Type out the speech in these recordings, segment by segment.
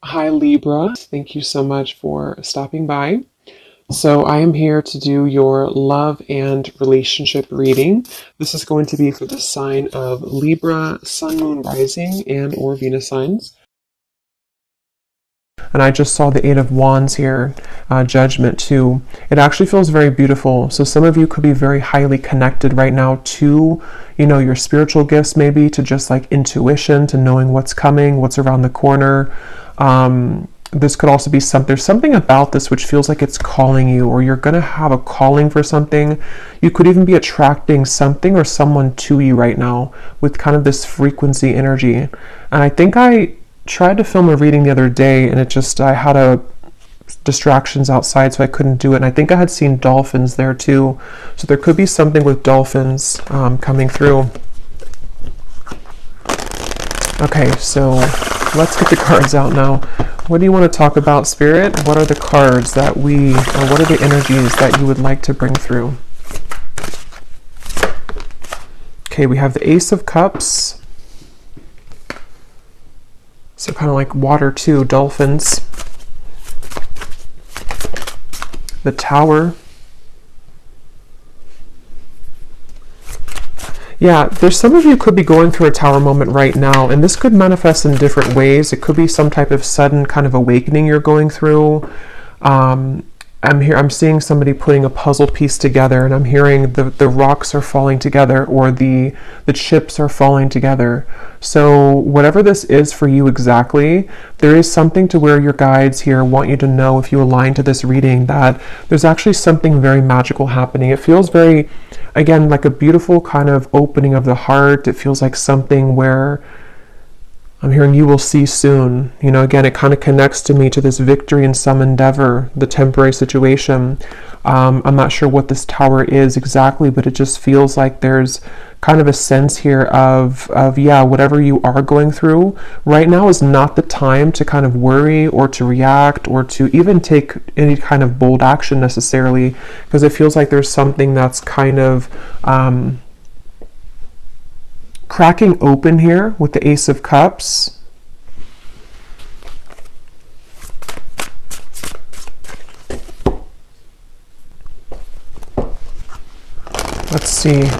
Hi Libra, thank you so much for stopping by. So I am here to do your love and relationship reading. This is going to be for the sign of Libra, Sun, Moon, Rising, and or Venus signs. And I just saw the Eight of Wands here, Judgment too. It actually feels very beautiful. So some of you could be very highly connected right now to, your spiritual gifts, maybe to just like intuition, to knowing what's coming, what's around the corner. This could also be there's something about this which feels like it's calling you, or you're going to have a calling for something. You could even be attracting something or someone to you right now with kind of this frequency energy. And I think I tried to film a reading the other day, and I had distractions outside, so I couldn't do it. And I think I had seen dolphins there too. So there could be something with dolphins coming through. Okay, so let's get the cards out now. What do you want to talk about, Spirit? What are the cards or what are the energies that you would like to bring through? Okay, we have the Ace of Cups. So kind of like water too, dolphins. The Tower. Yeah, there's some of you could be going through a Tower moment right now, and this could manifest in different ways. It could be some type of sudden kind of awakening you're going through. I'm seeing somebody putting a puzzle piece together, and I'm hearing the rocks are falling together, or the chips are falling together. So whatever this is for you exactly, there is something to where your guides here want you to know, if you align to this reading, that there's actually something very magical happening. It feels very, again, like a beautiful kind of opening of the heart. It feels like something where I'm hearing you will see soon. Again, it kind of connects to me to this victory in some endeavor, the temporary situation. I'm not sure what this tower is exactly, but it just feels like there's kind of a sense here of whatever you are going through right now is not the time to kind of worry or to react or to even take any kind of bold action necessarily, because it feels like there's something that's kind of cracking open here with the Ace of Cups. Let's see.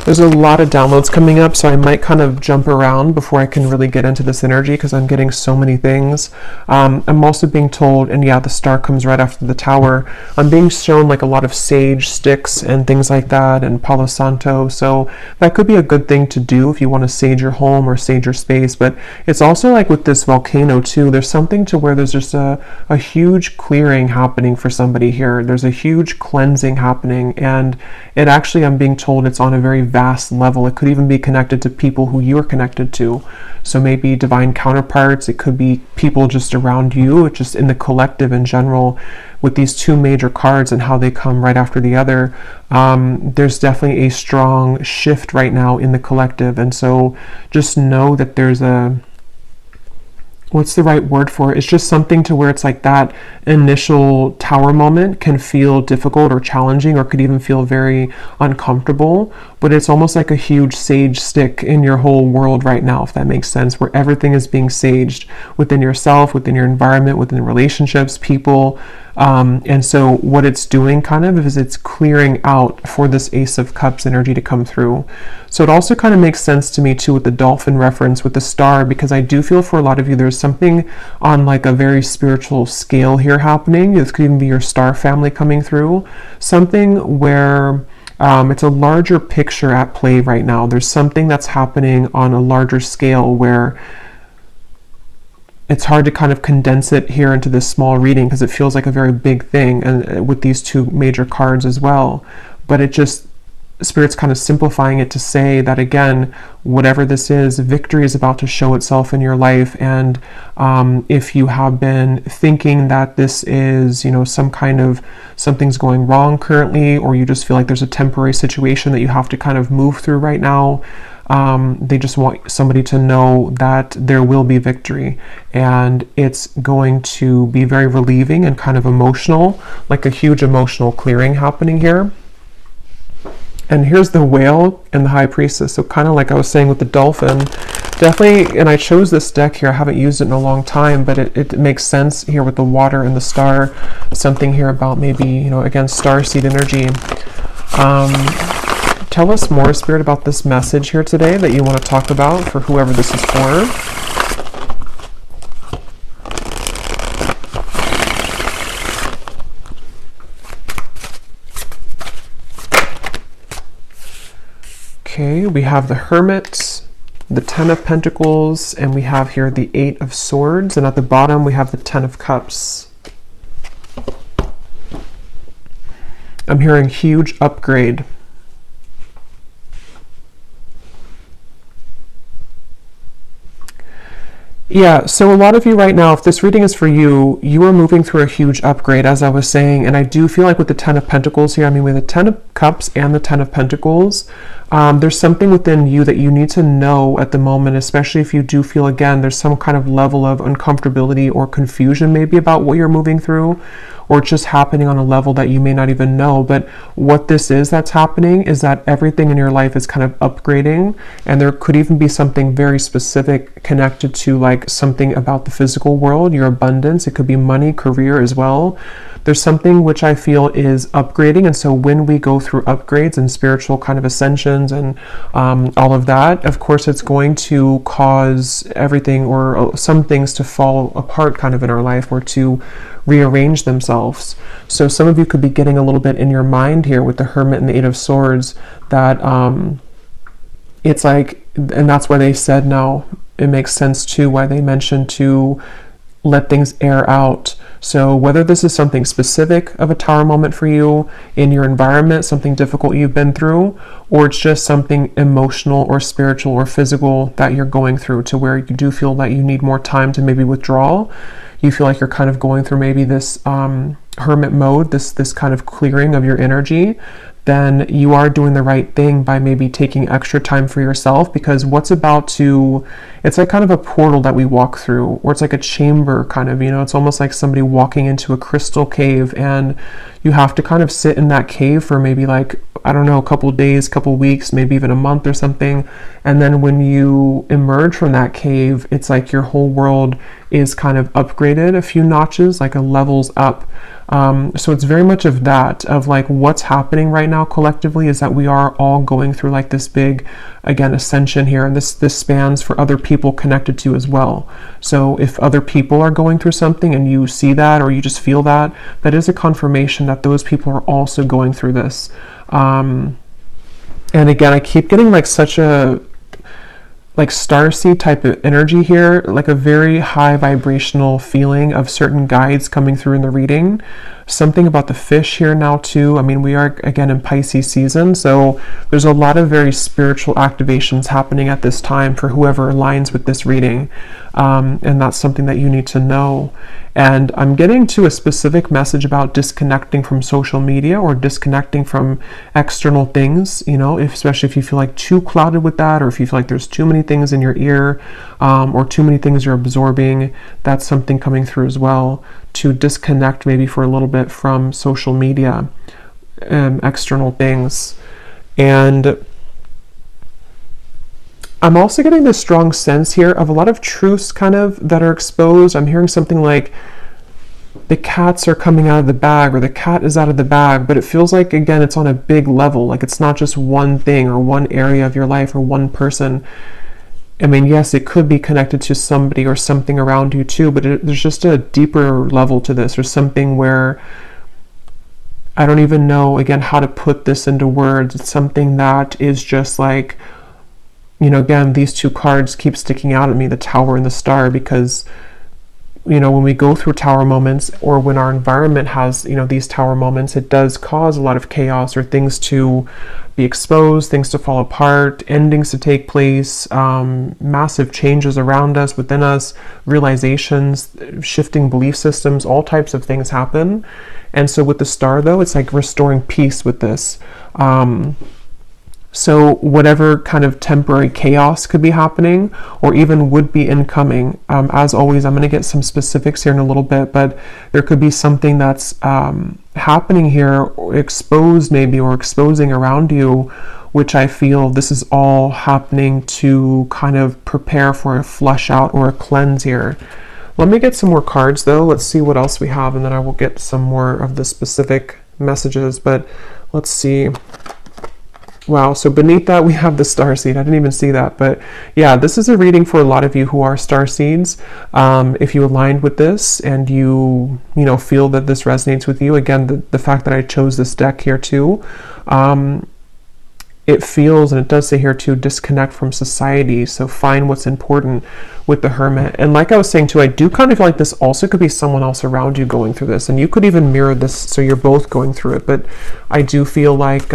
There's a lot of downloads coming up, so I might kind of jump around before I can really get into this energy, because I'm getting so many things. I'm also being told, and yeah, the star comes right after the Tower. I'm being shown like a lot of sage sticks and things like that, and Palo Santo. So that could be a good thing to do if you want to sage your home or sage your space. But it's also like with this volcano too, there's something to where there's just a huge clearing happening for somebody here. There's a huge cleansing happening, and it actually, I'm being told, it's on a very vast level. It could even be connected to people who you're connected to. So maybe divine counterparts. It could be people just around you, just in the collective in general. With these two major cards and how they come right after the other, there's definitely a strong shift right now in the collective. And so just know that there's what's the right word for it? It's just something to where it's like that initial Tower moment can feel difficult or challenging, or could even feel very uncomfortable, but it's almost like a huge sage stick in your whole world right now, if that makes sense, where everything is being saged within yourself, within your environment, within relationships, people. And so what it's doing kind of is it's clearing out for this Ace of Cups energy to come through. So it also kind of makes sense to me too with the dolphin reference with the star, because I do feel for a lot of you there's something on like a very spiritual scale here happening. This could even be your star family coming through. Something where it's a larger picture at play right now. There's something that's happening on a larger scale where it's hard to kind of condense it here into this small reading, because it feels like a very big thing, and with these two major cards as well. But it just, Spirit's kind of simplifying it to say that, again, whatever this is, victory is about to show itself in your life. And if you have been thinking that this is, some kind of something's going wrong currently, or you just feel like there's a temporary situation that you have to kind of move through right now, they just want somebody to know that there will be victory, and it's going to be very relieving and kind of emotional, like a huge emotional clearing happening here. And here's the whale and the high priestess. So kind of like I was saying with the dolphin, definitely, and I chose this deck here. I haven't used it in a long time, but it makes sense here with the water and the star. Something here about maybe, you know, again, starseed energy. Tell us more, Spirit, about this message here today that you want to talk about for whoever this is for. Okay, we have the Hermit, the Ten of Pentacles, and we have here the Eight of Swords, and at the bottom we have the Ten of Cups. I'm hearing huge upgrade. Yeah, so a lot of you right now, if this reading is for you, you are moving through a huge upgrade, as I was saying, and I do feel like with the Ten of Pentacles here, I mean, with the Ten of Cups and the Ten of Pentacles, there's something within you that you need to know at the moment, especially if you do feel, again, there's some kind of level of uncomfortability or confusion maybe about what you're moving through, or it's just happening on a level that you may not even know. But what this is that's happening is that everything in your life is kind of upgrading, and there could even be something very specific connected to like something about the physical world, your abundance. It could be money, career as well. There's something which I feel is upgrading, and so when we go through upgrades and spiritual kind of ascensions and all of that, of course it's going to cause everything or some things to fall apart kind of in our life or to rearrange themselves. So some of you could be getting a little bit in your mind here with the Hermit and the Eight of Swords that it's like, and that's why they said now it makes sense too why they mentioned to let things air out. So whether this is something specific of a tower moment for you in your environment, something difficult you've been through, or it's just something emotional or spiritual or physical that you're going through to where you do feel that you need more time to maybe withdraw. You feel like you're kind of going through maybe this hermit mode, this kind of clearing of your energy, then you are doing the right thing by maybe taking extra time for yourself, because what's about to, it's like kind of a portal that we walk through, or it's like a chamber kind of, you know, it's almost like somebody walking into a crystal cave, and you have to kind of sit in that cave for maybe like, I don't know, a couple of days, couple of weeks, maybe even a month or something. And then when you emerge from that cave, it's like your whole world is kind of upgraded a few notches, like a levels up. So it's very much of that, of like what's happening right now collectively is that we are all going through like this big, again, ascension here, and this spans for other people connected to as well. So if other people are going through something and you see that or you just feel that, that is a confirmation that those people are also going through this. And again, I keep getting like such a like starseed type of energy here, like a very high vibrational feeling of certain guides coming through in the reading. Something about the fish here now too. I mean, we are again in Pisces season, so there's a lot of very spiritual activations happening at this time for whoever aligns with this reading. And that's something that you need to know. And I'm getting to a specific message about disconnecting from social media or disconnecting from external things, you know, especially if you feel like too clouded with that, or if you feel like there's too many things in your ear, or too many things you're absorbing. That's something coming through as well, to disconnect maybe for a little bit from social media, external things. And I'm also getting this strong sense here of a lot of truths kind of that are exposed. I'm hearing something like the cats are coming out of the bag, or the cat is out of the bag, but it feels like, again, it's on a big level. Like it's not just one thing or one area of your life or one person. I mean, yes, it could be connected to somebody or something around you too, but there's just a deeper level to this, or something where I don't even know, again, how to put this into words. It's something that is just like, you know, again, these two cards keep sticking out at me, the Tower and the Star, because, you know, when we go through tower moments, or when our environment has, you know, these tower moments, it does cause a lot of chaos, or things to be exposed, things to fall apart, endings to take place, massive changes around us, within us, realizations, shifting belief systems, all types of things happen. And so with the Star, though, it's like restoring peace with this. So whatever kind of temporary chaos could be happening, or even would be incoming, as always, I'm going to get some specifics here in a little bit, but there could be something that's happening here, exposed maybe, or exposing around you, which I feel this is all happening to kind of prepare for a flush out or a cleanse here. Let me get some more cards though. Let's see what else we have, and then I will get some more of the specific messages. But let's see. Wow, so beneath that we have the starseed. I didn't even see that, but yeah, this is a reading for a lot of you who are starseeds. If you aligned with this and you feel that this resonates with you, again, the fact that I chose this deck here too, it feels, and it does say here too, disconnect from society. So find what's important with the Hermit. And like I was saying too, I do kind of feel like this also could be someone else around you going through this, and you could even mirror this, so you're both going through it. But I do feel like,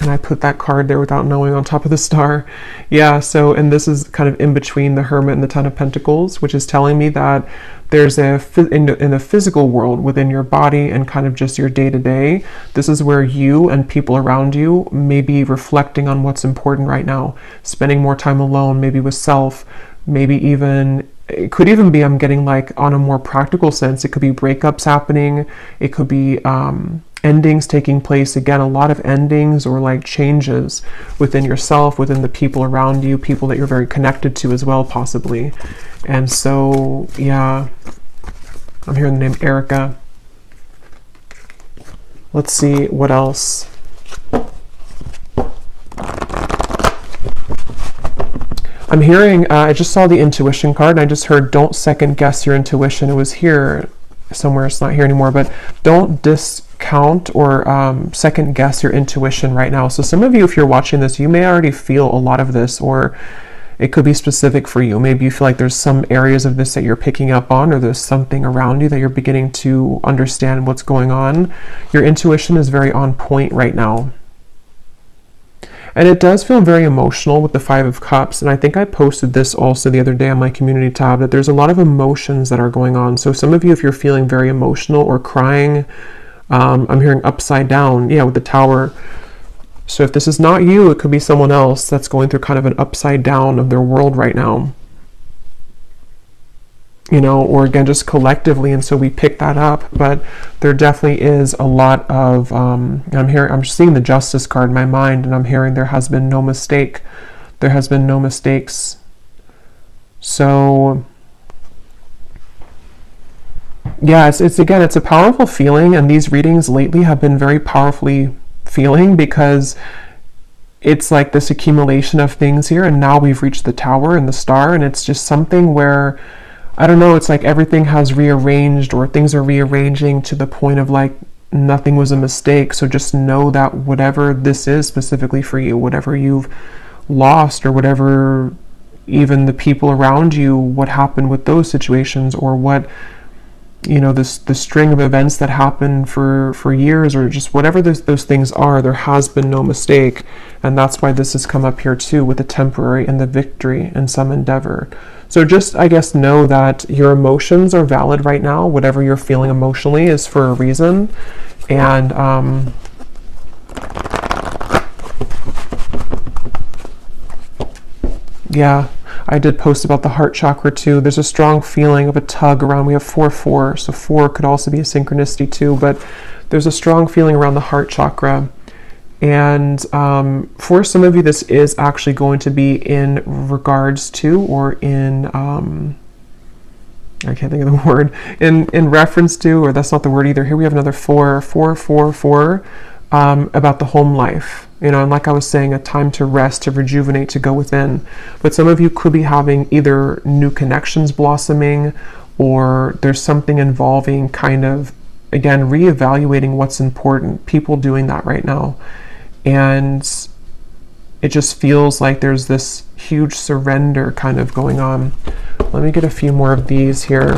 and I put that card there without knowing on top of the star. Yeah, so, and this is kind of in between the Hermit and the Ten of Pentacles, which is telling me that there's in the physical world, within your body and kind of just your day-to-day, this is where you and people around you may be reflecting on what's important right now, spending more time alone, maybe with self, maybe even, it could even be, I'm getting like on a more practical sense, it could be breakups happening, it could be endings taking place, again, a lot of endings or like changes within yourself, within the people around you, people that you're very connected to as well, possibly. And so, yeah, I'm hearing the name Erica. Let's see what else. I'm hearing, I just saw the intuition card, and I just heard, don't second guess your intuition. It was here somewhere, it's not here anymore, but don't discount or second guess your intuition right now. So some of you, if you're watching this, you may already feel a lot of this, or it could be specific for you. Maybe you feel like there's some areas of this that you're picking up on, or there's something around you that you're beginning to understand what's going on. Your intuition is very on point right now. And it does feel very emotional with the Five of Cups. And I think I posted this also the other day on my community tab, that there's a lot of emotions that are going on. So some of you, if you're feeling very emotional or crying, I'm hearing upside down, yeah, with the Tower. So if this is not you, it could be someone else that's going through kind of an upside down of their world right now. Or again, just collectively, and so we pick that up. But there definitely is a lot of, I'm seeing the Justice card in my mind, and I'm hearing there has been no mistake. There has been no mistakes. So, yeah, it's again, it's a powerful feeling, and these readings lately have been very powerfully feeling, because it's like this accumulation of things here, and now we've reached the Tower and the Star, and it's just something where, I don't know, it's like everything has rearranged, or things are rearranging to the point of like nothing was a mistake. So just know that whatever this is specifically for you, whatever you've lost, or whatever, even the people around you, what happened with those situations, or what, the string of events that happened for years, or just whatever those things are, there has been no mistake. And that's why this has come up here too, with the temporary and the victory in some endeavor. So just, I guess, know that your emotions are valid right now. Whatever you're feeling emotionally is for a reason. And yeah, I did post about the heart chakra too. There's a strong feeling of a tug around. We have 4-4, so 4 could also be a synchronicity too, but there's a strong feeling around the heart chakra. And for some of you, this is actually going to be in regards to, or in, I can't think of the word, in reference to, or that's not the word either. Here we have another 4, about the home life. And like I was saying, a time to rest, to rejuvenate, to go within. But some of you could be having either new connections blossoming, or there's something involving kind of, again, reevaluating what's important. People doing that right now. And it just feels like there's this huge surrender kind of going on. Let me get a few more of these here.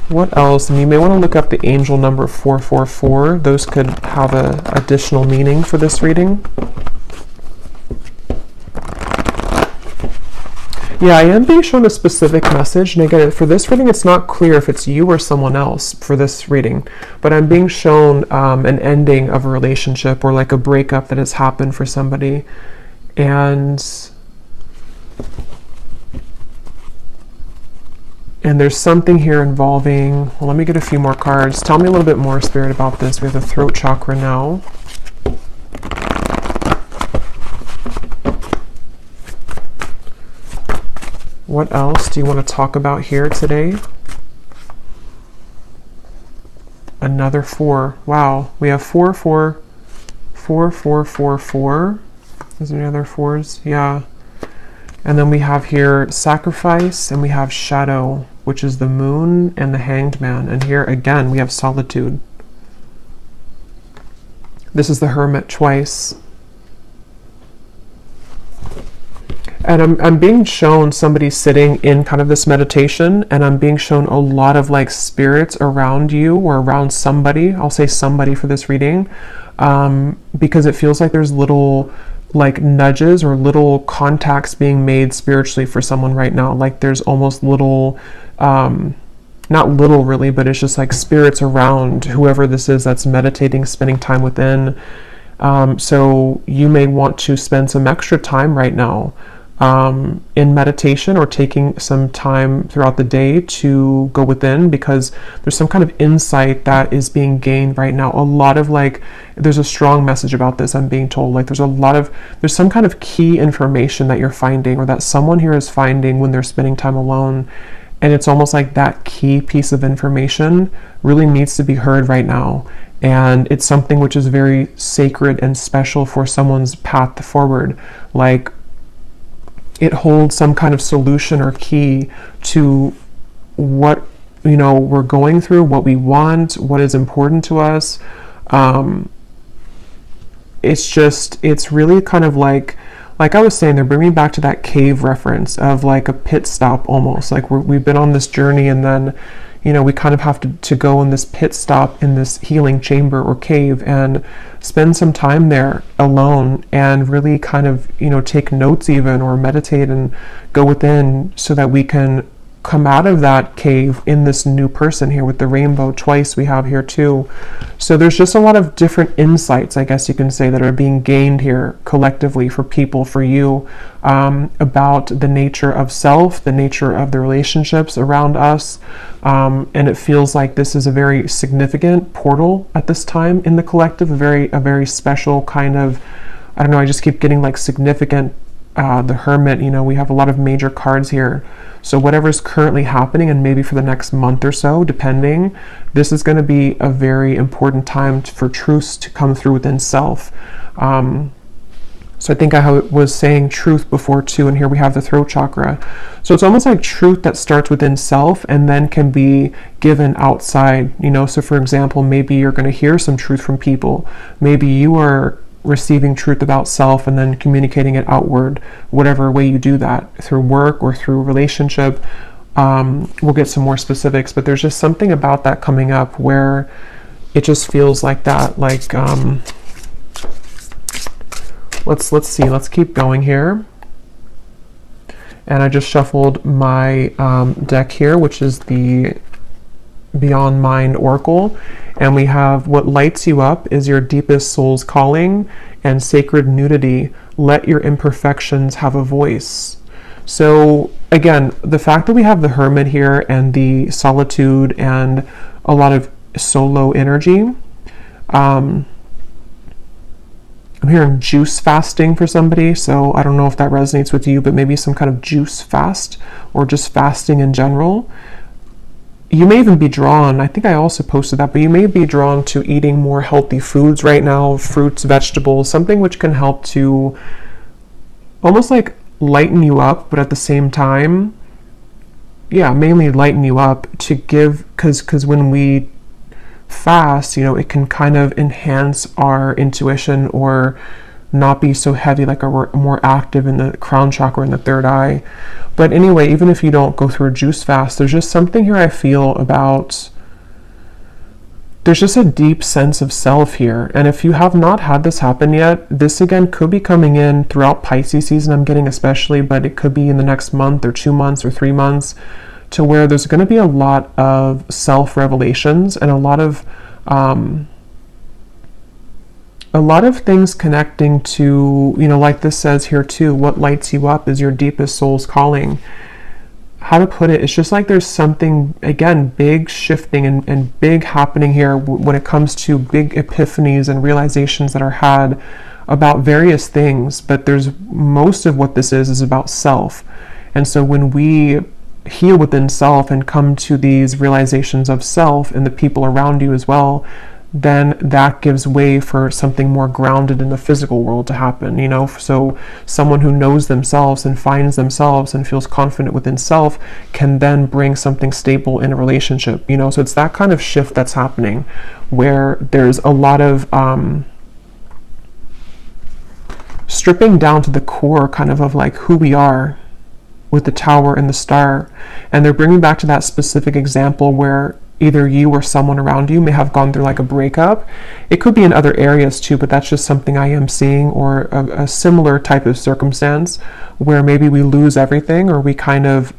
What else? And you may want to look up the angel number 444. Those could have an additional meaning for this reading. Yeah, I am being shown a specific message, and again, for this reading, it's not clear if it's you or someone else for this reading, but I'm being shown an ending of a relationship, or like a breakup that has happened for somebody. And And there's something here involving, well, let me get a few more cards. Tell me a little bit more, Spirit, about this. We have the throat chakra now. What else do you want to talk about here today? Another 4. Wow, we have 4, 4, 4, 4, 4, 4. Is there any other 4s? Yeah. And then we have here sacrifice, and we have shadow, which is the moon and the hanged man. And here again, we have solitude. This is the hermit twice. And I'm being shown somebody sitting in kind of this meditation, and I'm being shown a lot of like spirits around you or around somebody. I'll say somebody for this reading, because it feels like there's little like nudges or little contacts being made spiritually for someone right now. Like there's almost little, not little really, but it's just like spirits around whoever this is that's meditating, spending time within. So you may want to spend some extra time right now in meditation, or taking some time throughout the day to go within, because there's some kind of insight that is being gained right now. A lot of like, there's a strong message about this, I'm being told. Like there's some kind of key information that you're finding, or that someone here is finding when they're spending time alone. And it's almost like that key piece of information really needs to be heard right now. And it's something which is very sacred and special for someone's path forward. Like, it holds some kind of solution or key to what, you know, we're going through, what we want, what is important to us. It's really kind of like I was saying, they're bringing me back to that cave reference of like a pit stop almost. Like we've been on this journey, and then, you know, we kind of have to go in this pit stop in this healing chamber or cave and spend some time there alone, and really kind of, you know, take notes even, or meditate and go within, so that we can come out of that cave in this new person here with the rainbow twice we have here too. So there's just a lot of different insights, I guess you can say, that are being gained here collectively for people, for you, about the nature of self, the nature of the relationships around us. And it feels like this is a very significant portal at this time in the collective, a very special kind of, I don't know, I just keep getting like significant, the Hermit, you know, we have a lot of major cards here. So whatever's currently happening, and maybe for the next month or so, depending, this is going to be a very important time for truths to come through within self. So I think I was saying truth before too, and here we have the throat chakra. So it's almost like truth that starts within self and then can be given outside, you know. So for example, maybe you're going to hear some truth from people. Maybe you are receiving truth about self and then communicating it outward, whatever way you do that, through work or through relationship. We'll get some more specifics, but there's just something about that coming up where it just feels like that. Like, let's see, let's keep going here. And I just shuffled my deck here, which is the Beyond Mind Oracle, and we have what lights you up is your deepest soul's calling and sacred nudity. Let your imperfections have a voice. So again, the fact that we have the Hermit here and the solitude and a lot of solo energy, I'm hearing juice fasting for somebody, so I don't know if that resonates with you, but maybe some kind of juice fast or just fasting in general. You may even be drawn, I think I also posted that, but you may be drawn to eating more healthy foods right now, fruits, vegetables, something which can help to almost like lighten you up, but at the same time, yeah, mainly lighten you up to give, because when we fast, you know, it can kind of enhance our intuition or not be so heavy, like we're more active in the crown chakra and the third eye. But anyway, even if you don't go through a juice fast, there's just something here I feel about, there's just a deep sense of self here. And if you have not had this happen yet, this again could be coming in throughout Pisces season, I'm getting especially, but it could be in the next month or 2 months or 3 months, to where there's going to be a lot of self-revelations and a lot of things connecting to, you know, like this says here too, what lights you up is your deepest soul's calling. how to put it, it's just like there's something, again, big shifting and big happening here when it comes to big epiphanies and realizations that are had about various things. But there's most of what this is about self. And so when we heal within self and come to these realizations of self and the people around you as well, then that gives way for something more grounded in the physical world to happen, you know. So someone who knows themselves and finds themselves and feels confident within self can then bring something stable in a relationship, you know. So it's that kind of shift that's happening, where there's a lot of stripping down to the core kind of like who we are with the Tower and the Star. And they're bringing back to that specific example where either you or someone around you may have gone through like a breakup. It could be in other areas too, but that's just something I am seeing, or a similar type of circumstance where maybe we lose everything, or we kind of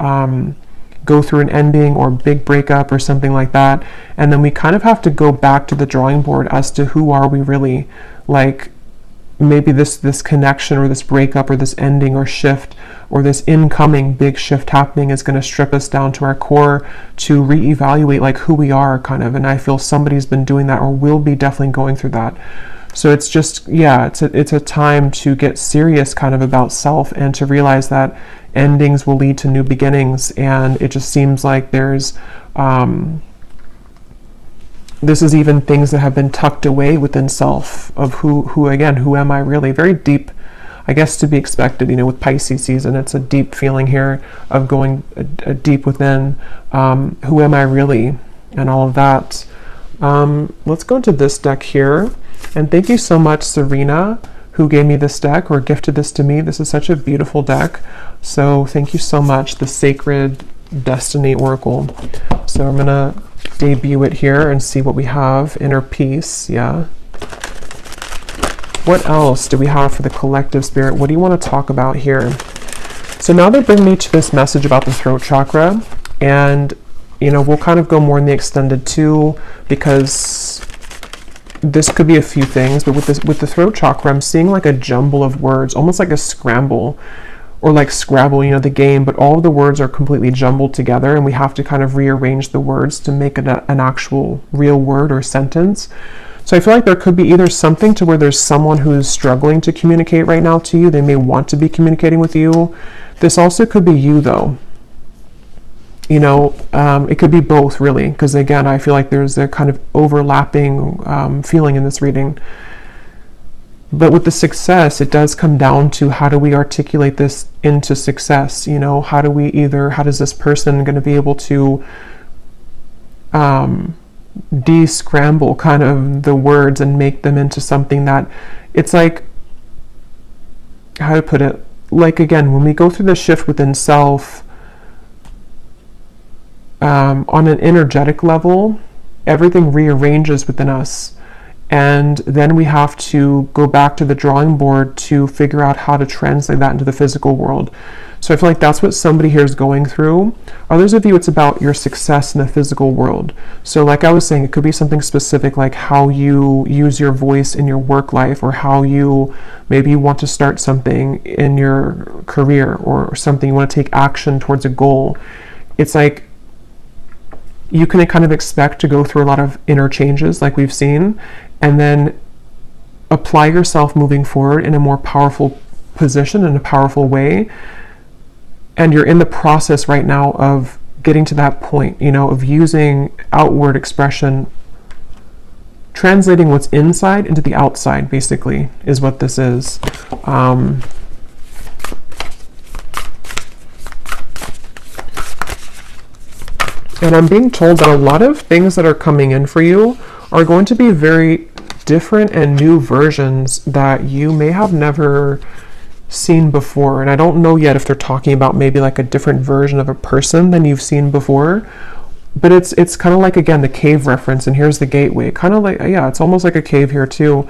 go through an ending or big breakup or something like that. And then we kind of have to go back to the drawing board as to who are we really. Like maybe this connection or this breakup or this ending or shift or this incoming big shift happening is going to strip us down to our core to reevaluate like who we are kind of. And I feel somebody's been doing that or will be definitely going through that. So it's just, yeah, it's a time to get serious kind of about self and to realize that endings will lead to new beginnings. And it just seems like there's this is even things that have been tucked away within self of who again, who am I really? Very deep, I guess, to be expected, you know, with Pisces season. It's a deep feeling here of going deep within, who am I really, and all of that. Let's go into this deck here. And thank you so much, Serena, who gave me this deck or gifted this to me. This is such a beautiful deck. So thank you so much, the Sacred Destiny Oracle. So I'm going to debut it here and see what we have. Inner peace, yeah. What else do we have for the collective spirit? What do you want to talk about here? So now they bring me to this message about the throat chakra, and you know, we'll kind of go more in the extended too, because this could be a few things, but with the throat chakra, I'm seeing like a jumble of words, almost like a scramble, or like Scrabble, you know, the game, but all of the words are completely jumbled together, and we have to kind of rearrange the words to make it an actual real word or sentence. So I feel like there could be either something to where there's someone who's struggling to communicate right now to you. They may want to be communicating with you. This also could be you though. You know, it could be both really, because again, I feel like there's a kind of overlapping feeling in this reading. But with the success, it does come down to how do we articulate this into success? You know, how does this person going to be able to de-scramble kind of the words and make them into something that it's like, how to put it, like again, when we go through the shift within self, on an energetic level, everything rearranges within us. And then we have to go back to the drawing board to figure out how to translate that into the physical world. So I feel like that's what somebody here is going through. Others of you, it's about your success in the physical world. So like I was saying, it could be something specific like how you use your voice in your work life, or how you maybe want to start something in your career, or something you want to take action towards a goal. It's like you can kind of expect to go through a lot of inner changes like we've seen, and then apply yourself moving forward in a more powerful position, in a powerful way. And you're in the process right now of getting to that point, you know, of using outward expression, translating what's inside into the outside, basically, is what this is. And I'm being told that a lot of things that are coming in for you are going to be very different and new versions that you may have never seen before. And I don't know yet if they're talking about maybe like a different version of a person than you've seen before. But it's kind of like, again, the cave reference, and here's the gateway. Kind of like, yeah, it's almost like a cave here too.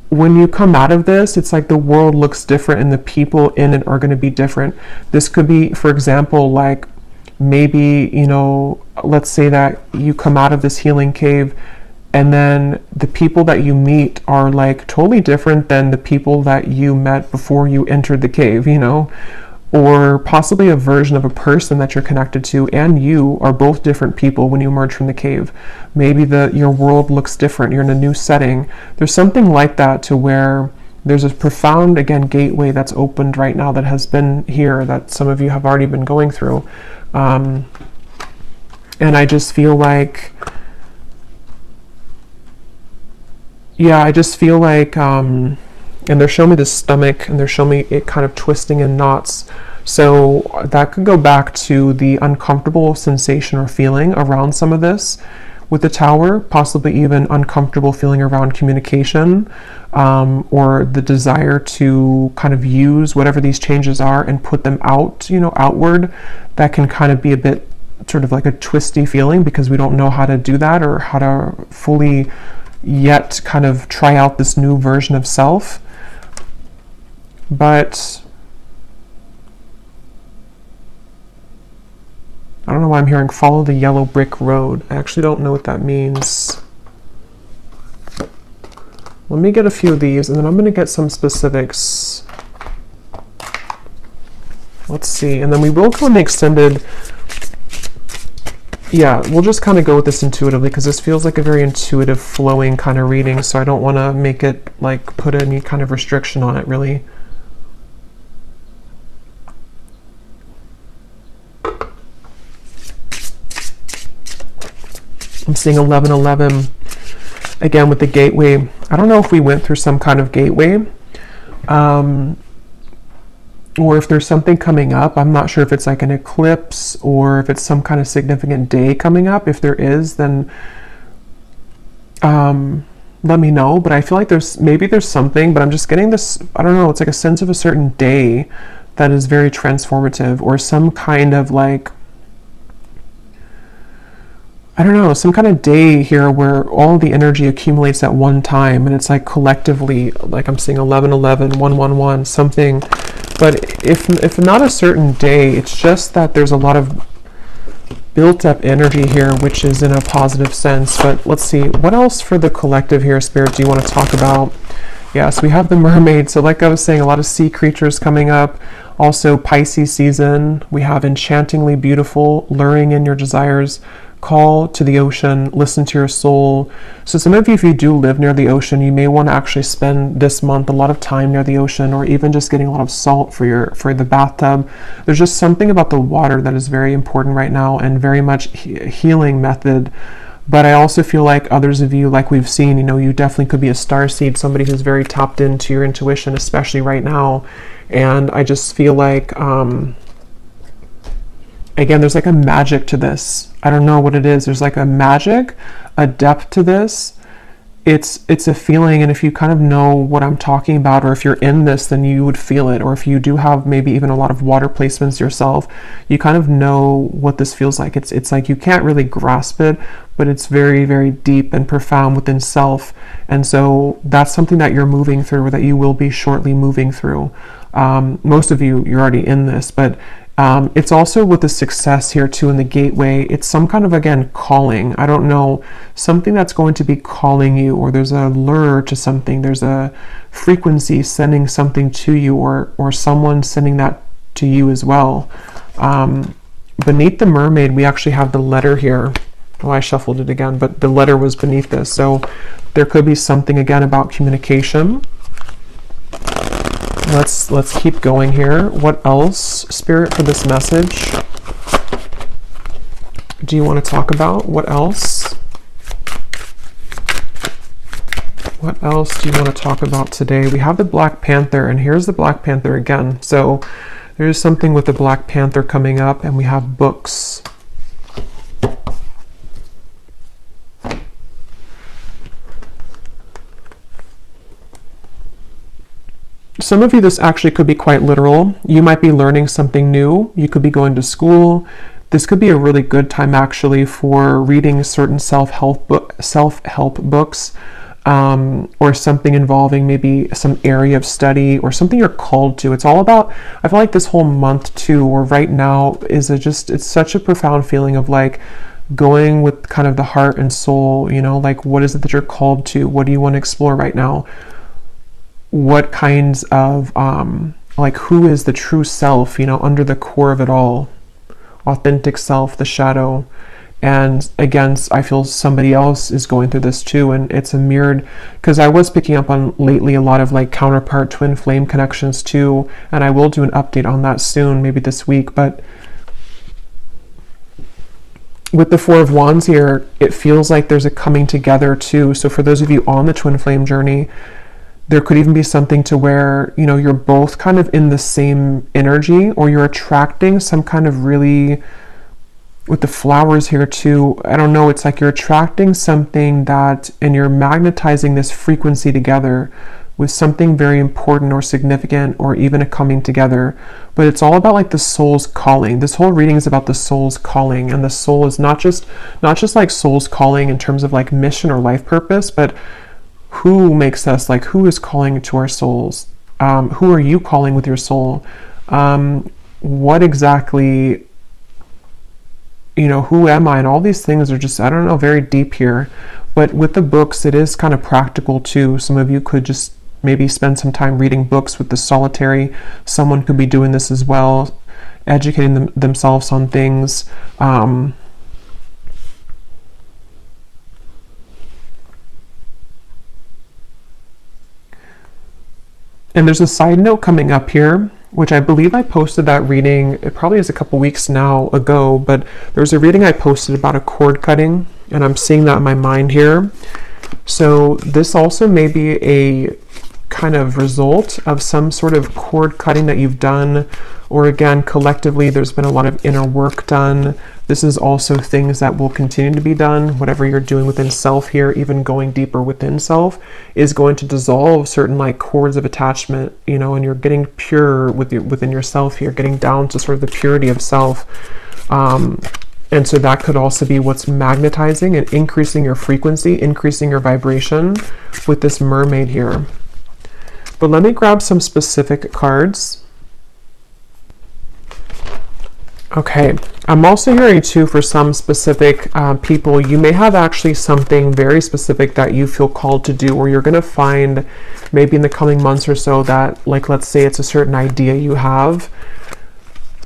When you come out of this, it's like the world looks different and the people in it are going to be different. This could be, for example, like maybe, you know, let's say that you come out of this healing cave and then the people that you meet are like totally different than the people that you met before you entered the cave, you know, or possibly a version of a person that you're connected to and you are both different people when you emerge from the cave. Maybe your world looks different. You're in a new setting. There's something like that, to where there's a profound, again, gateway that's opened right now that has been here, that some of you have already been going through. And I just feel like, and they're showing me the stomach, and they're showing me it kind of twisting in knots. So that could go back to the uncomfortable sensation or feeling around some of this with the Tower, possibly even uncomfortable feeling around communication, or the desire to kind of use whatever these changes are and put them out, outward. That can kind of be a bit sort of like a twisty feeling, because we don't know how to do that, or how to fully yet kind of try out this new version of self. But I don't know why I'm hearing follow the yellow brick road. I actually don't know what that means. Let me get a few of these, and then I'm going to get some specifics. Let's see. And then we will go in the extended. Yeah, we'll just kind of go with this intuitively, because this feels like a very intuitive, flowing kind of reading, so I don't want to make it, like, put any kind of restriction on it, really. I'm seeing 1111 again with the gateway. I don't know if we went through some kind of gateway, or if there's something coming up. I'm not sure if it's like an eclipse or if it's some kind of significant day coming up. If there is, then let me know. But I feel like there's something, but I'm just getting this, I don't know, it's like a sense of a certain day that is very transformative, or some kind of like, I don't know, some kind of day here where all the energy accumulates at one time, and it's like collectively, like I'm seeing 1111, 111, something. But if not a certain day, it's just that there's a lot of built up energy here, which is in a positive sense. But let's see, what else for the collective here, Spirit, do you want to talk about? Yes, we have the mermaid. So like I was saying, a lot of sea creatures coming up. Also Pisces season. We have enchantingly beautiful, luring in your desires, call to the ocean, listen to your soul. So some of you, if you do live near the ocean, you may want to actually spend this month a lot of time near the ocean, or even just getting a lot of salt for the bathtub. There's just something about the water that is very important right now, and very much healing method. But I also feel like others of you, like we've seen, you definitely could be a starseed, somebody who's very tapped into your intuition, especially right now. And I just feel like, again, there's like a magic to this. I don't know what it is. There's like a magic, a depth to this. It's a feeling, and if you kind of know what I'm talking about, or if you're in this, then you would feel it. Or if you do have maybe even a lot of water placements yourself, you kind of know what this feels like. It's like you can't really grasp it, but it's very, very deep and profound within self. And so that's something that you're moving through, or that you will be shortly moving through. Most of you're already in this, but it's also with the success here too in the gateway. It's some kind of, again, calling. I don't know, something that's going to be calling you, or there's a lure to something. There's a frequency sending something to you, or someone sending that to you as well. Beneath the mermaid, we actually have the letter here. Oh, I shuffled it again, but the letter was beneath this. So there could be something, again, about communication. Let's keep going here. What else, Spirit, for this message do you want to talk about? What else? What else do you want to talk about today? We have the Black Panther, and here's the Black Panther again. So there's something with the Black Panther coming up, and we have books. Some of you, this actually could be quite literal. You might be learning something new. You could be going to school. This could be a really good time actually for reading certain self-help books, or something involving maybe some area of study or something you're called to. It's all about, I feel like this whole month too, or right now, is it's such a profound feeling of like going with kind of the heart and soul, like what is it that you're called to? What do you want to explore right now? What kinds of like who is the true self, you know, under the core of it all. Authentic self, the shadow. And again, I feel somebody else is going through this too, and it's a mirrored, because I was picking up on lately a lot of like counterpart twin flame connections too, and I will do an update on that soon, maybe this week. But with the Four of Wands here, it feels like there's a coming together too. So for those of you on the twin flame journey, there could even be something to where, you know, you're both kind of in the same energy, or you're attracting some kind of really, with the flowers here too, I don't know, it's like you're attracting something that, and you're magnetizing this frequency together with something very important or significant, or even a coming together. But it's all about like the soul's calling. This whole reading is about the soul's calling, and the soul is not just like soul's calling in terms of like mission or life purpose, but who makes us, like who is calling to our souls? Who are you calling with your soul? What exactly, you know, who am I? And all these things are just, I don't know, very deep here. But with the books, it is kind of practical too. Some of you could just maybe spend some time reading books with the solitary. Someone could be doing this as well, educating themselves on things. And there's a side note coming up here, which I believe I posted that reading, it probably is a couple weeks now ago, but there's a reading I posted about a cord cutting, and I'm seeing that in my mind here. So this also may be a kind of result of some sort of cord cutting that you've done, or again, collectively, there's been a lot of inner work done. This is also things that will continue to be done. Whatever you're doing within self here, even going deeper within self, is going to dissolve certain like cords of attachment, you know, and you're getting pure within yourself here, getting down to sort of the purity of self. And so that could also be what's magnetizing and increasing your frequency, increasing your vibration with this mermaid here. But let me grab some specific cards. Okay, I'm also hearing too, for some specific people, you may have actually something very specific that you feel called to do, or you're going to find maybe in the coming months or so that, like, let's say it's a certain idea you have,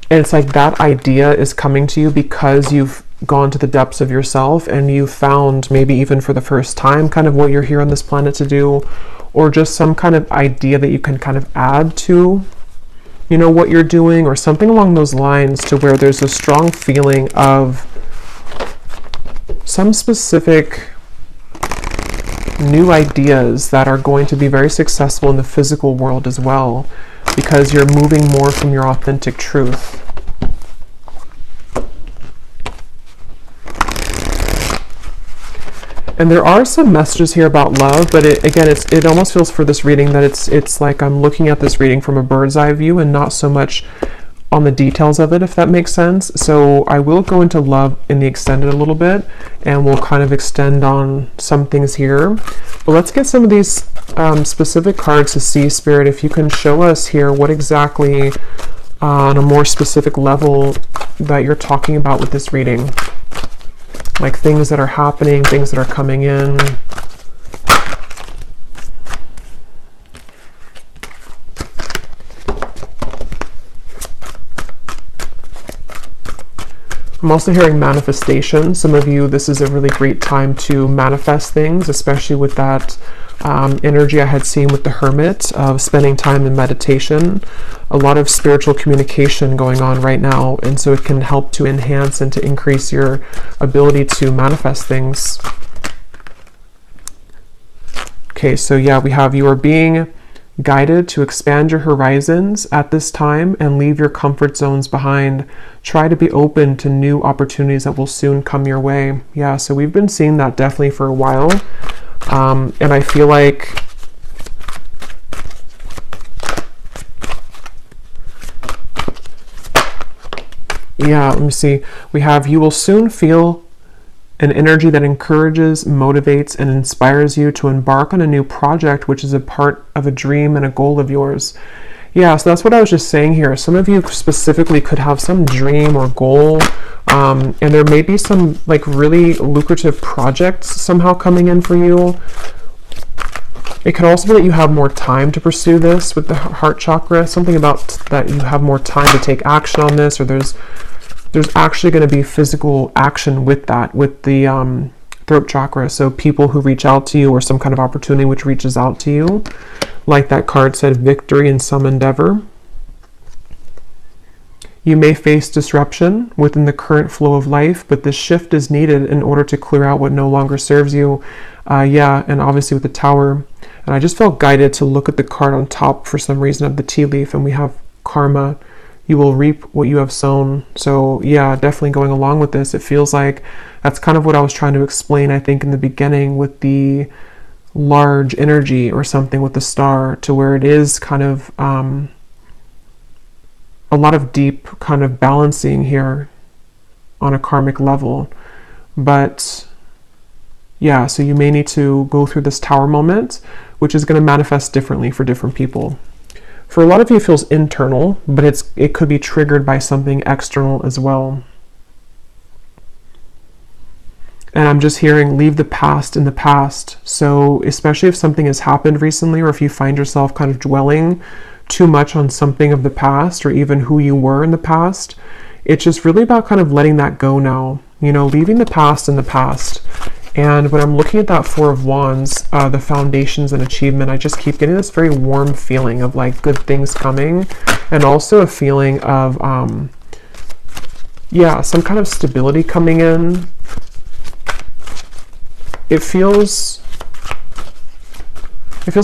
and it's like that idea is coming to you because you've gone to the depths of yourself and you found, maybe even for the first time, kind of what you're here on this planet to do, or just some kind of idea that you can kind of add to, you know, what you're doing, or something along those lines, to where there's a strong feeling of some specific new ideas that are going to be very successful in the physical world as well, because you're moving more from your authentic truth. And there are some messages here about love, but it almost feels for this reading that it's like I'm looking at this reading from a bird's eye view and not so much on the details of it, if that makes sense. So I will go into love in the extended a little bit, and we'll kind of extend on some things here. But let's get some of these specific cards to see, Spirit, if you can show us here what exactly on a more specific level that you're talking about with this reading. Like things that are happening, things that are coming in. I'm also hearing manifestation. Some of you, this is a really great time to manifest things, especially with that energy I had seen with the Hermit of spending time in meditation. A lot of spiritual communication going on right now, and so it can help to enhance and to increase your ability to manifest things. Okay, so yeah, we have you are being guided to expand your horizons at this time and leave your comfort zones behind. Try to be open to new opportunities that will soon come your way. Yeah, so we've been seeing that definitely for a while. And I feel like let me see. We have, you will soon feel an energy that encourages, motivates, and inspires you to embark on a new project, which is a part of a dream and a goal of yours. Yeah, so that's what I was just saying here. Some of you specifically could have some dream or goal, and there may be some like really lucrative projects somehow coming in for you. It could also be that you have more time to pursue this with the heart chakra, something about that you have more time to take action on this, or there's actually going to be physical action with that, with the throat chakra. So people who reach out to you, or some kind of opportunity which reaches out to you, like that card said, victory in some endeavor. You may face disruption within the current flow of life, but this shift is needed in order to clear out what no longer serves you. Yeah, and obviously with the Tower. And I just felt guided to look at the card on top for some reason of the tea leaf, and we have karma. You will reap what you have sown. So yeah, definitely going along with this. It feels like that's kind of what I was trying to explain, I think, in the beginning with the large energy or something with the star, to where it is kind of a lot of deep kind of balancing here on a karmic level. But yeah, so you may need to go through this Tower moment, which is going to manifest differently for different people. For a lot of you, it feels internal, but it could be triggered by something external as well. And I'm just hearing, leave the past in the past. So especially if something has happened recently, or if you find yourself kind of dwelling too much on something of the past, or even who you were in the past, it's just really about kind of letting that go now, you know, leaving the past in the past. And when I'm looking at that Four of Wands, the foundations and achievement, I just keep getting this very warm feeling of like good things coming, and also a feeling of yeah, some kind of stability coming in. It feels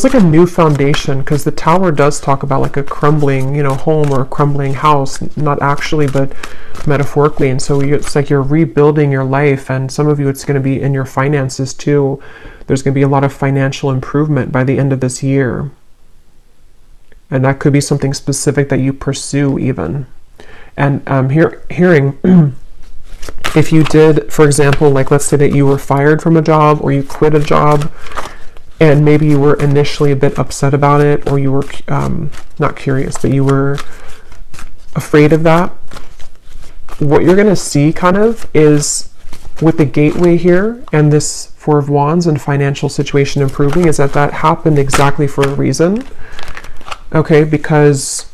like a new foundation, because the Tower does talk about like a crumbling, you know, home or a crumbling house, not actually, but metaphorically. And so it's like you're rebuilding your life, and some of you, it's going to be in your finances too. There's going to be a lot of financial improvement by the end of this year. And that could be something specific that you pursue even. And hearing, if you did, for example, like let's say that you were fired from a job, or you quit a job, and maybe you were initially a bit upset about it, or you were not curious, but you were afraid of that. What you're going to see kind of is with the gateway here and this Four of Wands and financial situation improving, is that happened exactly for a reason. Okay, because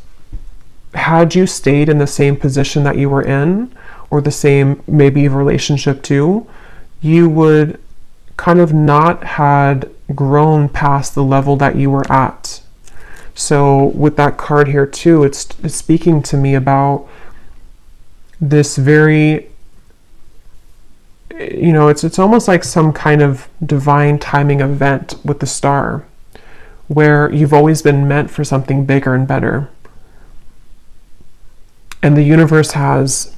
had you stayed in the same position that you were in, or the same maybe relationship too, you would kind of not had grown past the level that you were at. So with that card here too, it's speaking to me about this very, you know, it's almost like some kind of divine timing event with the star, where you've always been meant for something bigger and better. And the universe has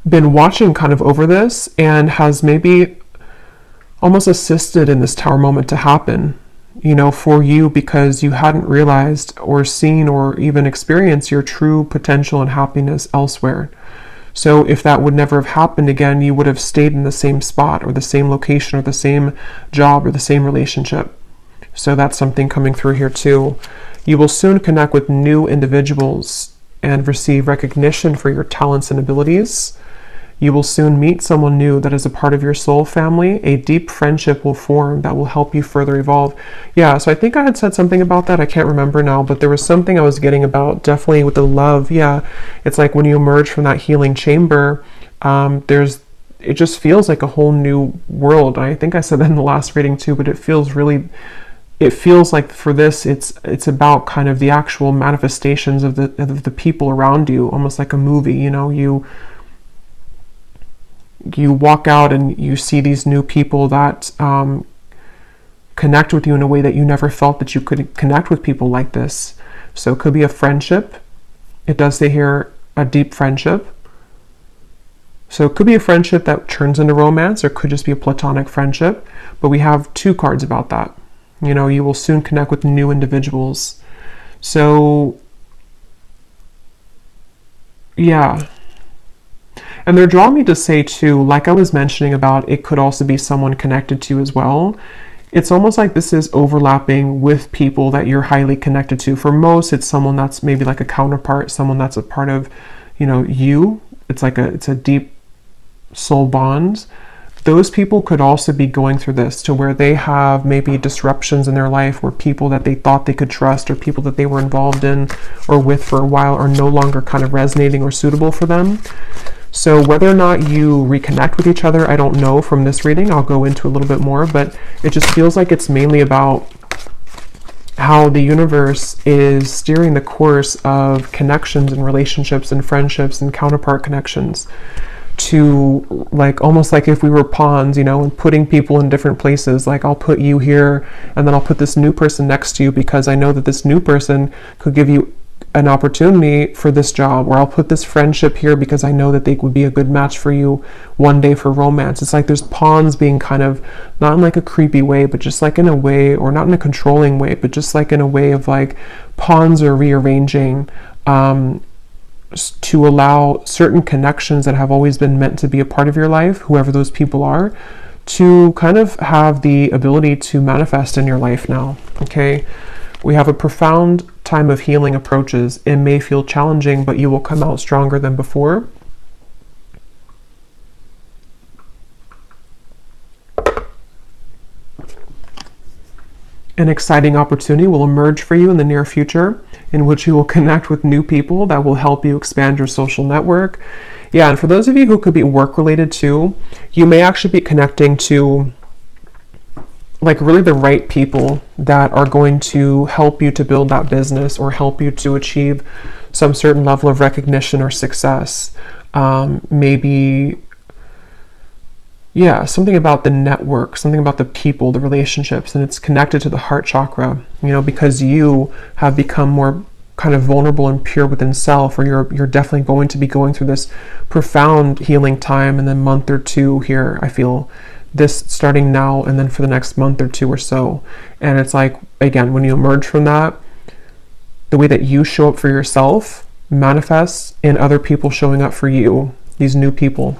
been watching kind of over this, and has maybe almost assisted in this Tower moment to happen, you know, for you, because you hadn't realized or seen or even experienced your true potential and happiness elsewhere. So if that would never have happened again, you would have stayed in the same spot, or the same location, or the same job, or the same relationship. So that's something coming through here too. You will soon connect with new individuals and receive recognition for your talents and abilities. You will soon meet someone new that is a part of your soul family. A deep friendship will form that will help you further evolve. Yeah, so I think I had said something about that. I can't remember now, but there was something I was getting about, definitely with the love. Yeah, it's like when you emerge from that healing chamber, it just feels like a whole new world. I think I said that in the last reading too, but it feels like for this, it's about kind of the actual manifestations of the people around you, almost like a movie. You know, you walk out and you see these new people that connect with you in a way that you never felt that you could connect with people like this. So it could be a friendship. It does say here a deep friendship. So it could be a friendship that turns into romance, or it could just be a platonic friendship. But we have two cards about that. You know, you will soon connect with new individuals. So yeah. And they're drawing me to say too, like I was mentioning about, it could also be someone connected to you as well. It's almost like this is overlapping with people that you're highly connected to. For most, it's someone that's maybe like a counterpart, someone that's a part of, you know, you. It's a deep soul bond. those people could also be going through this, to where they have maybe disruptions in their life where people that they thought they could trust or people that they were involved in or with for a while are no longer kind of resonating or suitable for them. So whether or not you reconnect with each other, I don't know from this reading. I'll go into a little bit more, but it just feels like it's mainly about how the universe is steering the course of connections and relationships and friendships and counterpart connections, to like almost like if we were pawns, you know, and putting people in different places. Like, I'll put you here and then I'll put this new person next to you because I know that this new person could give you an opportunity for this job, or I'll put this friendship here because I know that they would be a good match for you one day for romance. It's like there's pawns being kind of, not in like a creepy way, but just like in a way, or not in a controlling way, but just like in a way of like pawns are rearranging to allow certain connections that have always been meant to be a part of your life, whoever those people are, to kind of have the ability to manifest in your life now. Okay, we have a profound time of healing approaches. It may feel challenging, but you will come out stronger than before. An exciting opportunity will emerge for you in the near future, in which you will connect with new people that will help you expand your social network. Yeah, and for those of you who could be work related too, you may actually be connecting to like really the right people that are going to help you to build that business or help you to achieve some certain level of recognition or success. Maybe, yeah, something about the network, something about the people, the relationships, and it's connected to the heart chakra, you know, because you have become more kind of vulnerable and pure within self, or you're definitely going to be going through this profound healing time in the month or two here. I feel this starting now and then for the next month or two or so. And it's like, again, when you emerge from that, the way that you show up for yourself manifests in other people showing up for you, these new people.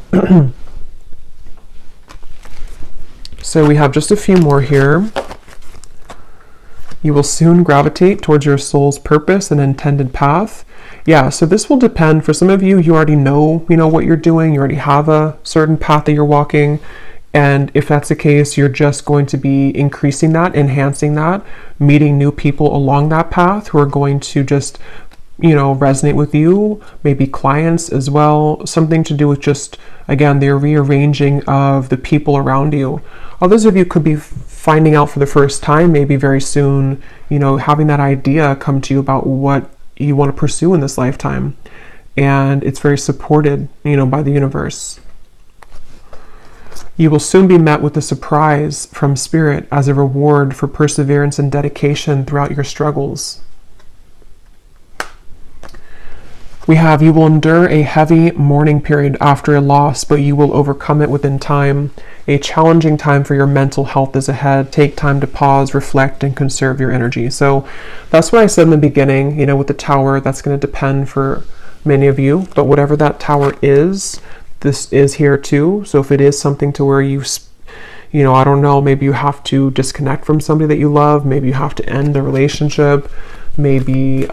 So we have just a few more here. You will soon gravitate towards your soul's purpose and intended path. Yeah, so this will depend. For some of you, you already know, what you're doing. You already have a certain path that you're walking. And if that's the case, you're just going to be increasing that, enhancing that, meeting new people along that path who are going to just, resonate with you, maybe clients as well, something to do with just, again, the rearranging of the people around you. Others of you could be finding out for the first time, maybe very soon, having that idea come to you about what you want to pursue in this lifetime. And it's very supported, by the universe. You will soon be met with a surprise from Spirit as a reward for perseverance and dedication throughout your struggles. We have, you will endure a heavy mourning period after a loss, but you will overcome it within time. A challenging time for your mental health is ahead. Take time to pause, reflect, and conserve your energy. So that's what I said in the beginning, with the tower. That's going to depend for many of you, but whatever that tower is, this is here too. So if it is something to where you, I don't know, maybe you have to disconnect from somebody that you love, maybe you have to end the relationship, maybe,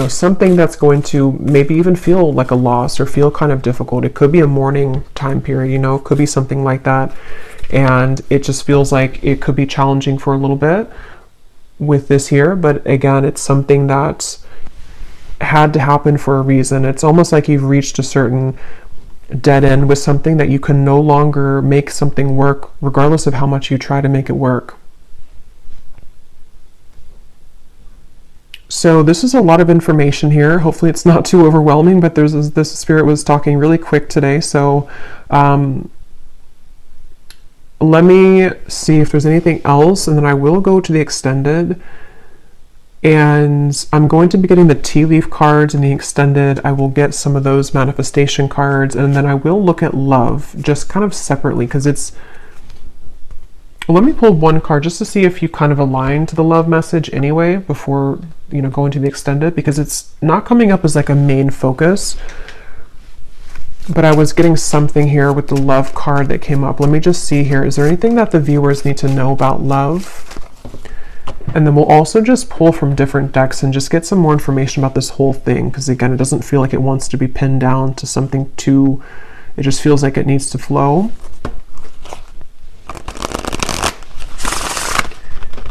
something that's going to maybe even feel like a loss or feel kind of difficult. It could be a mourning time period, it could be something like that. And it just feels like it could be challenging for a little bit with this here. But again, it's something that's had to happen for a reason. It's almost like you've reached a certain dead end with something that you can no longer make something work, regardless of how much you try to make it work. So this is a lot of information here. Hopefully it's not too overwhelming, but this Spirit was talking really quick today. So let me see if there's anything else, and then I will go to the extended. And I'm going to be getting the tea leaf cards in the extended. I will get some of those manifestation cards, and then I will look at love just kind of separately, because it's, let me pull one card just to see if you kind of align to the love message anyway before, going to the extended, because it's not coming up as like a main focus. But I was getting something here with the love card that came up. Let me just see here. Is there anything that the viewers need to know about love? And then we'll also just pull from different decks and just get some more information about this whole thing, because again, it doesn't feel like it wants to be pinned down to something too It just feels like it needs to flow.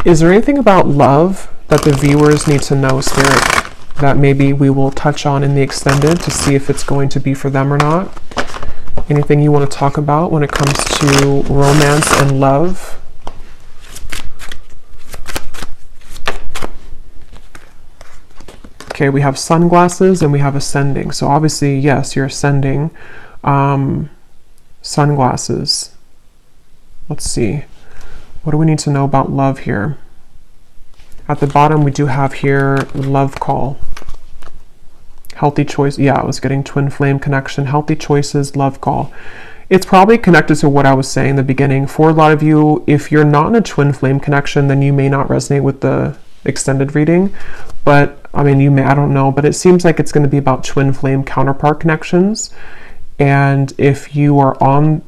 Is there anything about love that the viewers need to know, Spirit, that maybe we will touch on in the extended to see if it's going to be for them or not? Anything you want to talk about when it comes to romance and love? Okay, we have sunglasses and we have ascending. So obviously, yes, you're ascending. Sunglasses. Let's see. What do we need to know about love here? At the bottom, we do have here love call. Healthy choice. Yeah, I was getting twin flame connection. Healthy choices, love call. It's probably connected to what I was saying in the beginning. For a lot of you, if you're not in a twin flame connection, then you may not resonate with the extended reading. But I mean, you may, I don't know, but it seems like it's going to be about twin flame counterpart connections. And if you are on,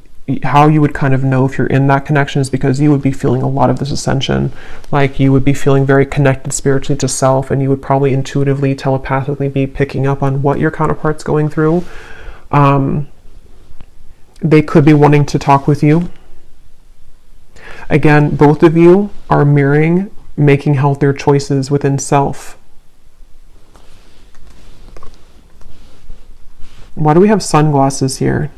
how you would kind of know if you're in that connection is because you would be feeling a lot of this ascension. Like you would be feeling very connected spiritually to self, and you would probably intuitively, telepathically be picking up on what your counterpart's going through. They could be wanting to talk with you. Again, both of you are mirroring making healthier choices within self. Why do we have sunglasses here?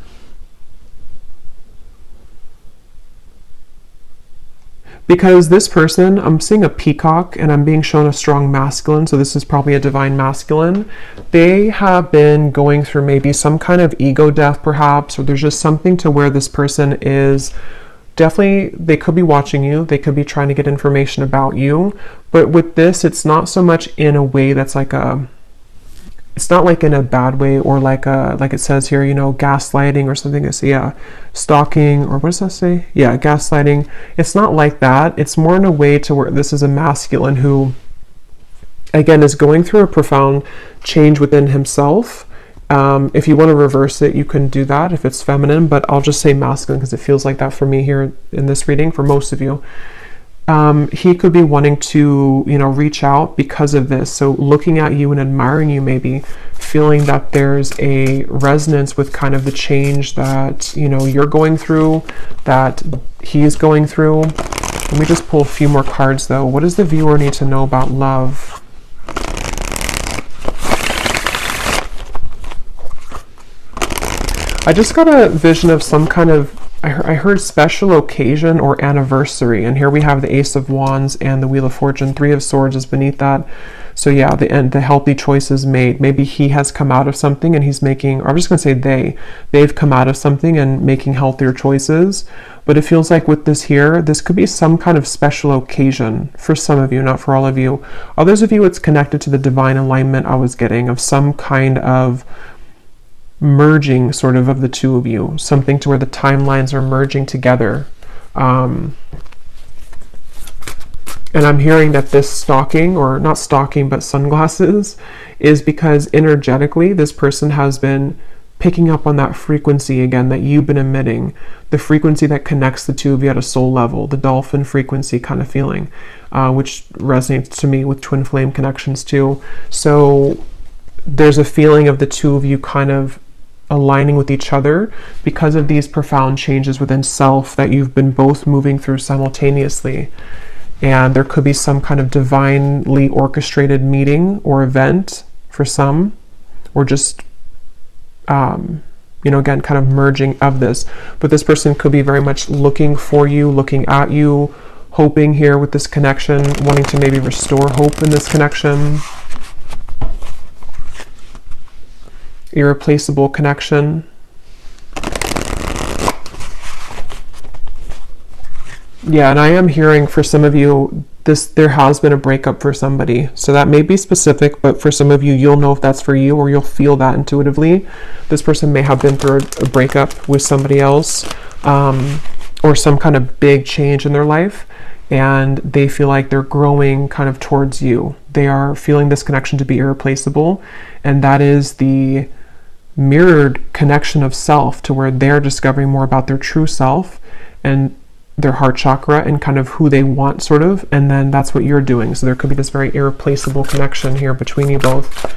Because this person, I'm seeing a peacock and I'm being shown a strong masculine, so this is probably a divine masculine. They have been going through maybe some kind of ego death perhaps, or there's just something to where this person is definitely, they could be watching you, they could be trying to get information about you, but with this, it's not so much in a way that's like a, it's not like in a bad way or like a, like it says here, you know, gaslighting or something. So yeah, stalking, or what does that say? Yeah, gaslighting. It's not like that. It's more in a way to where this is a masculine who, again, is going through a profound change within himself. If you want to reverse it, you can do that if it's feminine, but I'll just say masculine because it feels like that for me here in this reading for most of you. He could be wanting to, you know, reach out because of this. So looking at you and admiring you, maybe feeling that there's a resonance with kind of the change that, you know, you're going through, that he's going through. Let me just pull a few more cards though. What does the viewer need to know about love? I just got a vision of some kind of, I heard special occasion or anniversary, and here we have the Ace of Wands and the Wheel of Fortune. Three of Swords is beneath that. So yeah, the healthy choices made. Maybe he has come out of something and he's making, or I'm just going to say they've come out of something and making healthier choices. But it feels like with this here, this could be some kind of special occasion for some of you, not for all of you. Others of you, it's connected to the divine alignment I was getting of some kind of merging sort of the two of you, something to where the timelines are merging together. And I'm hearing that this stalking, or not stalking, but sunglasses, is because energetically this person has been picking up on that frequency again that you've been emitting, the frequency that connects the two of you at a soul level, the dolphin frequency kind of feeling, which resonates to me with twin flame connections too. So there's a feeling of the two of you kind of aligning with each other because of these profound changes within self that you've been both moving through simultaneously. And there could be some kind of divinely orchestrated meeting or event for some, or just, you know, again, kind of merging of this. But this person could be very much looking for you, looking at you, hoping here with this connection, wanting to maybe restore hope in this connection. Irreplaceable connection. Yeah, and I am hearing for some of you, there has been a breakup for somebody. So that may be specific, but for some of you, you'll know if that's for you, or you'll feel that intuitively. This person may have been through a breakup with somebody else, or some kind of big change in their life, and they feel like they're growing kind of towards you. They are feeling this connection to be irreplaceable, and that is the mirrored connection of self, to where they're discovering more about their true self and their heart chakra and kind of who they want, sort of, and then that's what you're doing. So there could be this very irreplaceable connection here between you both.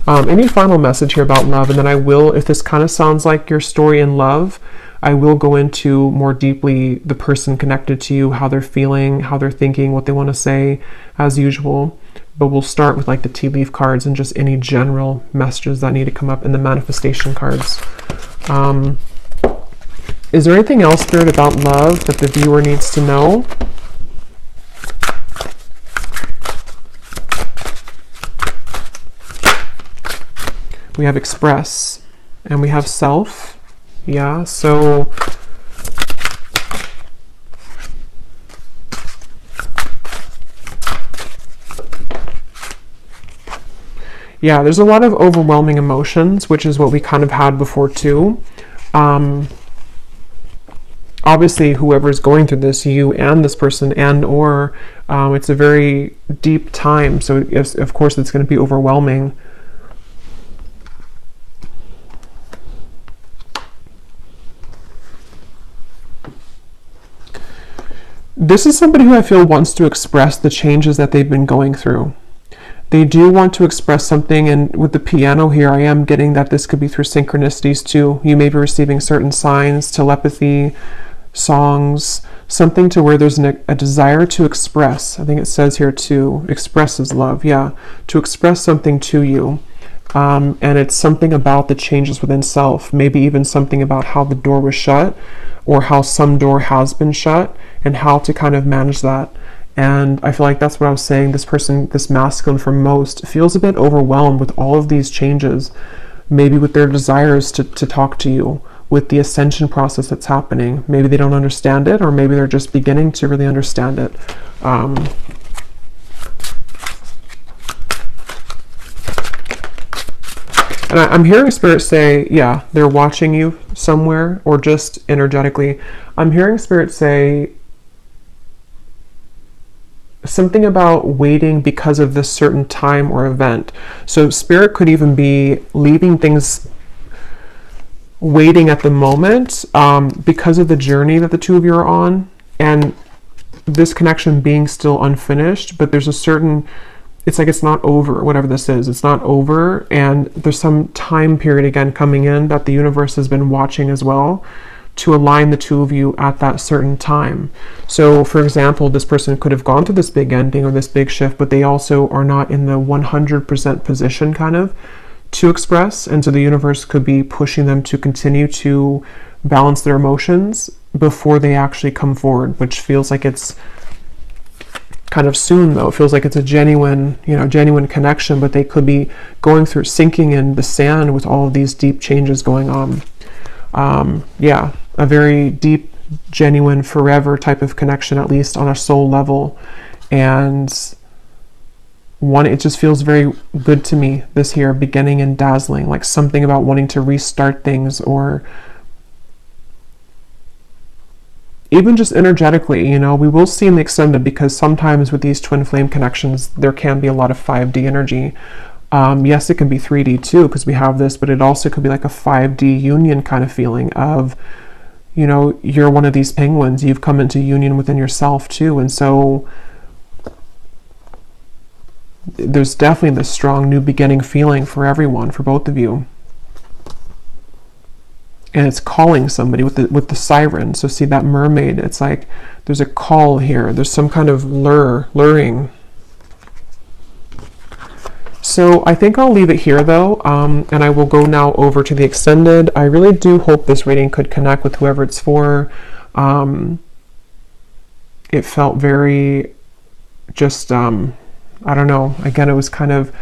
Any final message here about love? And then I will, if this kind of sounds like your story in love, I will go into more deeply the person connected to you, how they're feeling, how they're thinking, what they want to say, as usual. But we'll start with like the tea leaf cards and just any general messages that need to come up in the manifestation cards. Is there anything else, Spirit, about love that the viewer needs to know? We have express and we have self. Yeah, so yeah, there's a lot of overwhelming emotions, which is what we kind of had before too. Obviously, whoever's going through this, you and this person, and or it's a very deep time, so yes, of course it's going to be overwhelming. This is somebody who I feel wants to express the changes that they've been going through. They do want to express something, and with the piano here, I am getting that this could be through synchronicities too. You may be receiving certain signs, telepathy, songs, something to where there's a desire to express. I think it says here to express is love, yeah, to express something to you. And it's something about the changes within self, maybe even something about how the door was shut or how some door has been shut and how to kind of manage that. And I feel like that's what I was saying. This person, this masculine for most, feels a bit overwhelmed with all of these changes, maybe with their desires to talk to you, with the ascension process that's happening. Maybe they don't understand it, or maybe they're just beginning to really understand it. And I'm hearing Spirit say, yeah, they're watching you somewhere, or just energetically. I'm hearing Spirit say something about waiting because of this certain time or event. So Spirit could even be leaving things waiting at the moment because of the journey that the two of you are on, and this connection being still unfinished, but there's a certain, it's like it's not over, whatever this is, it's not over, and there's some time period again coming in that the universe has been watching as well to align the two of you at that certain time. So for example, this person could have gone through this big ending or this big shift, but they also are not in the 100% position kind of to express, and so the universe could be pushing them to continue to balance their emotions before they actually come forward, which feels like it's kind of soon though. It feels like it's a genuine, genuine connection, but they could be going through, sinking in the sand with all of these deep changes going on. Yeah, a very deep, genuine, forever type of connection, at least on a soul level. And it just feels very good to me, this here, beginning and dazzling, like something about wanting to restart things, or even just energetically, we will see in the extended, because sometimes with these twin flame connections, there can be a lot of 5D energy. Yes, it can be 3D too, because we have this, but it also could be like a 5D union kind of feeling of, you're one of these penguins, you've come into union within yourself too. And so there's definitely this strong new beginning feeling for everyone, for both of you. And it's calling somebody with the siren. So see that mermaid, it's like there's a call here. There's some kind of luring. So I think I'll leave it here though, and I will go now over to the extended. I really do hope this reading could connect with whoever it's for. It felt very just, I don't know, again, it was kind of,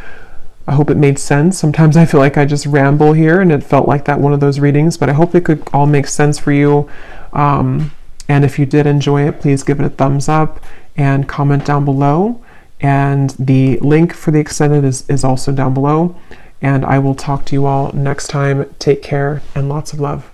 I hope it made sense. Sometimes I feel like I just ramble here, and it felt like that one of those readings, but I hope it could all make sense for you. And if you did enjoy it, please give it a thumbs up and comment down below. And the link for the extended is also down below. And I will talk to you all next time. Take care and lots of love.